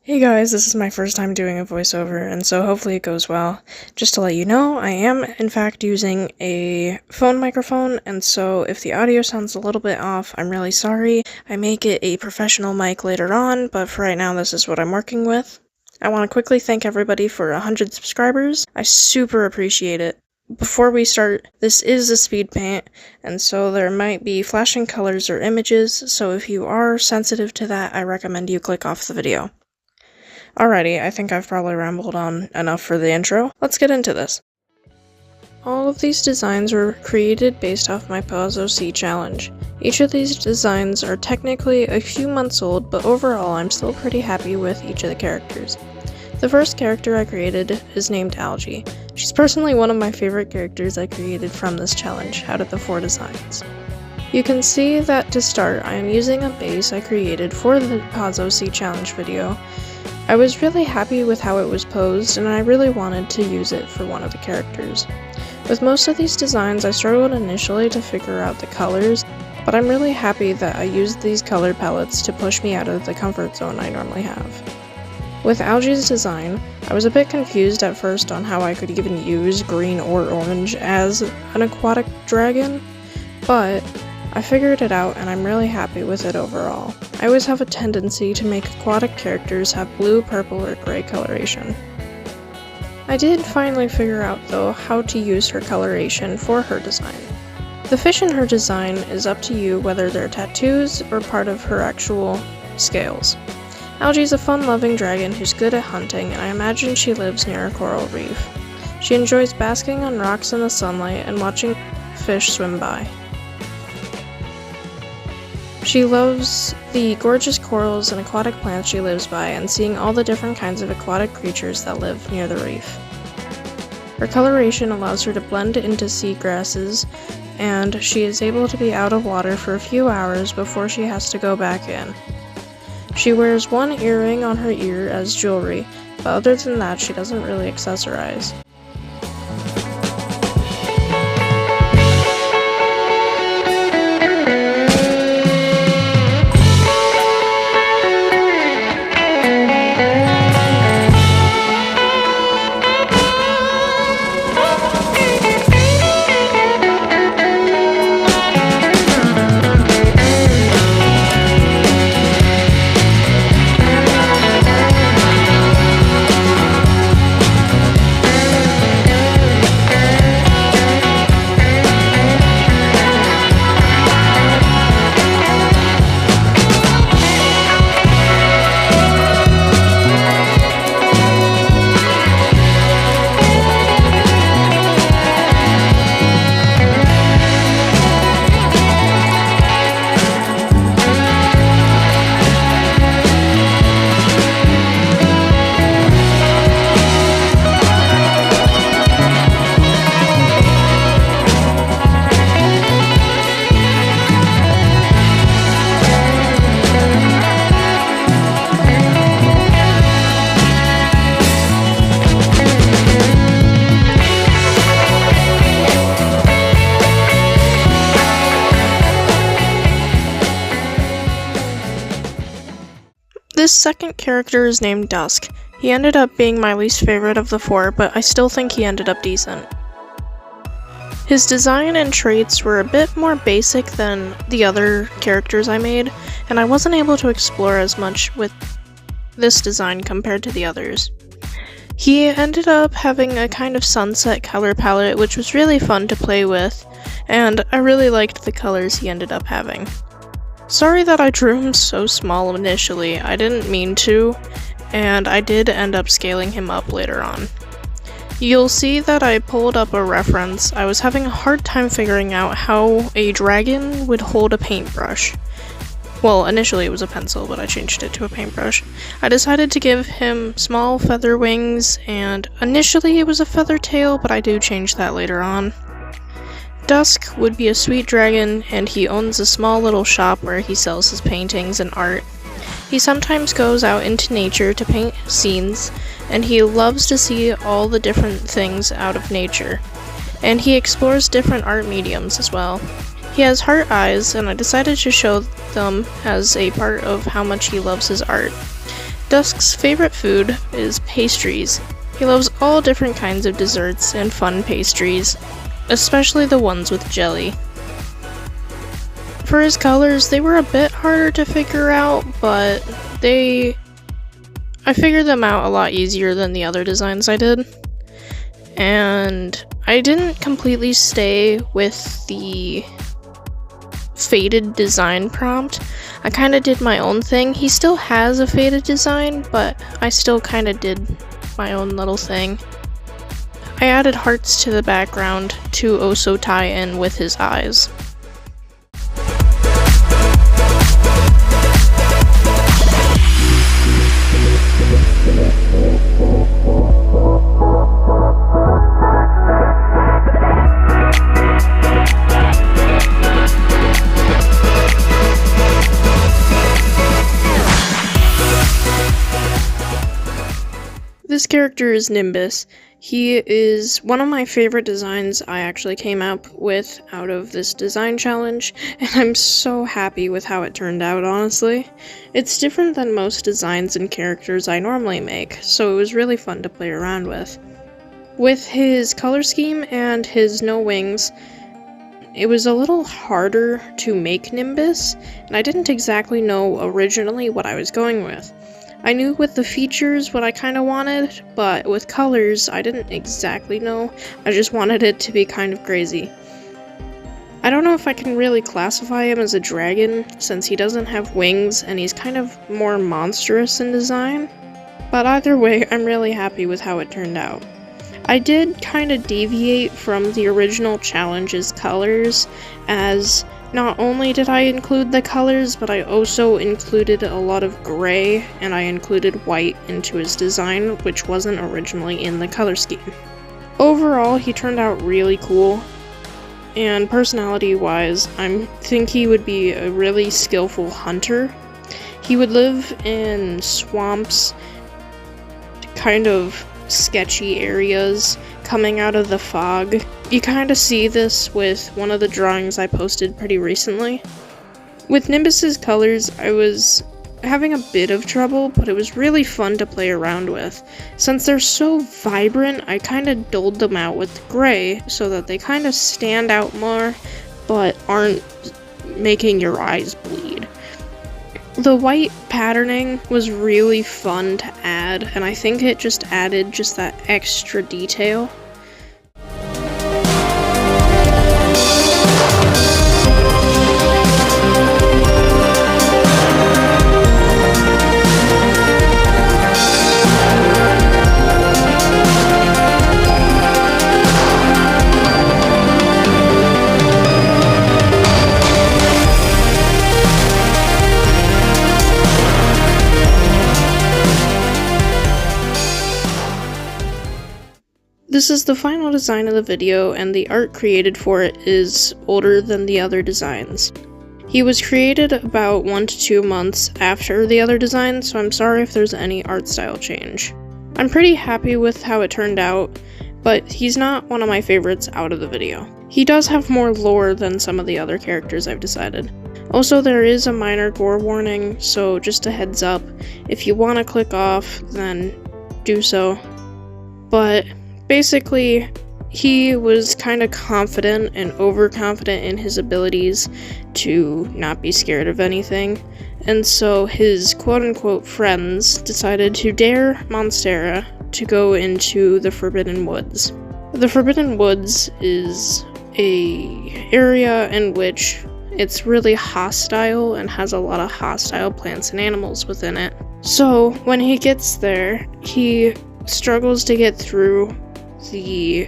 Hey guys, this is my first time doing a voiceover, and so hopefully it goes well. Just to let you know, I am in fact using a phone microphone, and so if the audio sounds a little bit off, I'm really sorry. I may get a professional mic later on, but for right now this is what I'm working with. I want to quickly thank everybody for 100 subscribers. I super appreciate it. Before we start, this is a speed paint, and so there might be flashing colors or images, so if you are sensitive to that, I recommend you click off the video. Alrighty, I think I've probably rambled on enough for the intro. Let's get into this. All of these designs were created based off my Pazzo C challenge. Each of these designs are technically a few months old, but overall I'm still pretty happy with each of the characters. The first character I created is named Algae. She's personally one of my favorite characters I created from this challenge out of the 4 designs. You can see that to start, I am using a base I created for the Pazzo C challenge video. I was really happy with how it was posed, and I really wanted to use it for one of the characters. With most of these designs, I struggled initially to figure out the colors, but I'm really happy that I used these color palettes to push me out of the comfort zone I normally have. With Algae's design, I was a bit confused at first on how I could even use green or orange as an aquatic dragon, but I figured it out and I'm really happy with it overall. I always have a tendency to make aquatic characters have blue, purple, or gray coloration. I did finally figure out though how to use her coloration for her design. The fish in her design is up to you whether they're tattoos or part of her actual scales. Algae's a fun-loving dragon who's good at hunting, and I imagine she lives near a coral reef. She enjoys basking on rocks in the sunlight and watching fish swim by. She loves the gorgeous corals and aquatic plants she lives by and seeing all the different kinds of aquatic creatures that live near the reef. Her coloration allows her to blend into seagrasses, and she is able to be out of water for a few hours before she has to go back in. She wears one earring on her ear as jewelry, but other than that she doesn't really accessorize. This second character is named Dusk. He ended up being my least favorite of the 4, but I still think he ended up decent. His design and traits were a bit more basic than the other characters I made, and I wasn't able to explore as much with this design compared to the others. He ended up having a kind of sunset color palette, which was really fun to play with, and I really liked the colors he ended up having. Sorry that I drew him so small initially, I didn't mean to, and I did end up scaling him up later on. You'll see that I pulled up a reference. I was having a hard time figuring out how a dragon would hold a paintbrush. Well, initially it was a pencil, but I changed it to a paintbrush. I decided to give him small feather wings, and initially it was a feather tail, but I do change that later on. Dusk would be a sweet dragon, and he owns a small little shop where he sells his paintings and art. He sometimes goes out into nature to paint scenes, and he loves to see all the different things out of nature. And he explores different art mediums as well. He has heart eyes, and I decided to show them as a part of how much he loves his art. Dusk's favorite food is pastries. He loves all different kinds of desserts and fun pastries, especially the ones with jelly. For his colors, they were a bit harder to figure out, but I figured them out a lot easier than the other designs I did. And I didn't completely stay with the faded design prompt. I kind of did my own thing. He still has a faded design, but I still kind of did my own little thing. I added hearts to the background to also tie in with his eyes. This character is Nimbus. He is one of my favorite designs I actually came up with out of this design challenge, and I'm so happy with how it turned out, honestly. It's different than most designs and characters I normally make, so it was really fun to play around with. With his color scheme and his no wings, it was a little harder to make Nimbus, and I didn't exactly know originally what I was going with. I knew with the features what I kind of wanted, but with colors, I didn't exactly know. I just wanted it to be kind of crazy. I don't know if I can really classify him as a dragon, since he doesn't have wings and he's kind of more monstrous in design. But either way, I'm really happy with how it turned out. I did kind of deviate from the original challenge's colors, as not only did I include the colors, but I also included a lot of gray, and I included white into his design, which wasn't originally in the color scheme. Overall, he turned out really cool, and personality-wise, I think he would be a really skillful hunter. He would live in swamps, kind of sketchy areas coming out of the fog. You kind of see this with one of the drawings I posted pretty recently. With Nimbus's colors, I was having a bit of trouble, but it was really fun to play around with. Since they're so vibrant, I kind of doled them out with gray so that they kind of stand out more, but aren't making your eyes bleed. The white patterning was really fun to add, and I think it just added just that extra detail. This is the final design of the video, and the art created for it is older than the other designs. He was created about 1 to 2 months after the other designs, so I'm sorry if there's any art style change. I'm pretty happy with how it turned out, but he's not one of my favorites out of the video. He does have more lore than some of the other characters I've decided. Also, there is a minor gore warning, so just a heads up, if you want to click off, then do so. But basically, he was kind of confident and overconfident in his abilities to not be scared of anything, and so his quote-unquote friends decided to dare Monstera to go into the Forbidden Woods. The Forbidden Woods is an area in which it's really hostile and has a lot of hostile plants and animals within it. So when he gets there, he struggles to get through the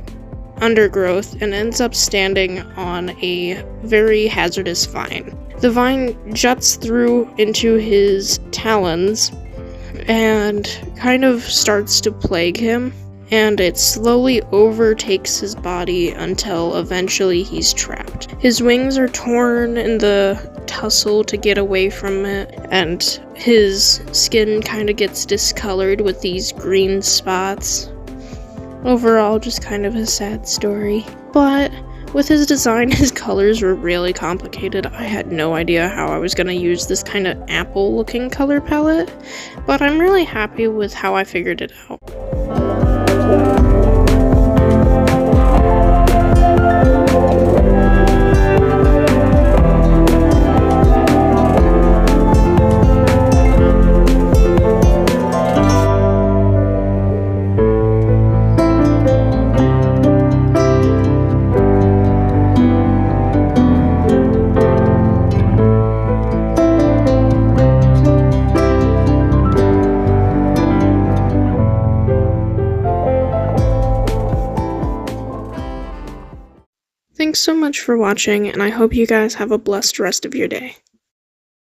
undergrowth and ends up standing on a very hazardous vine. The vine juts through into his talons and kind of starts to plague him, and it slowly overtakes his body until eventually he's trapped. His wings are torn in the tussle to get away from it, and his skin kind of gets discolored with these green spots. Overall, just kind of a sad story. But With his design, his colors were really complicated. I had no idea how I was going to use this kind of apple-looking color palette, but I'm really happy with how I figured it out. Thanks so much for watching, and I hope you guys have a blessed rest of your day.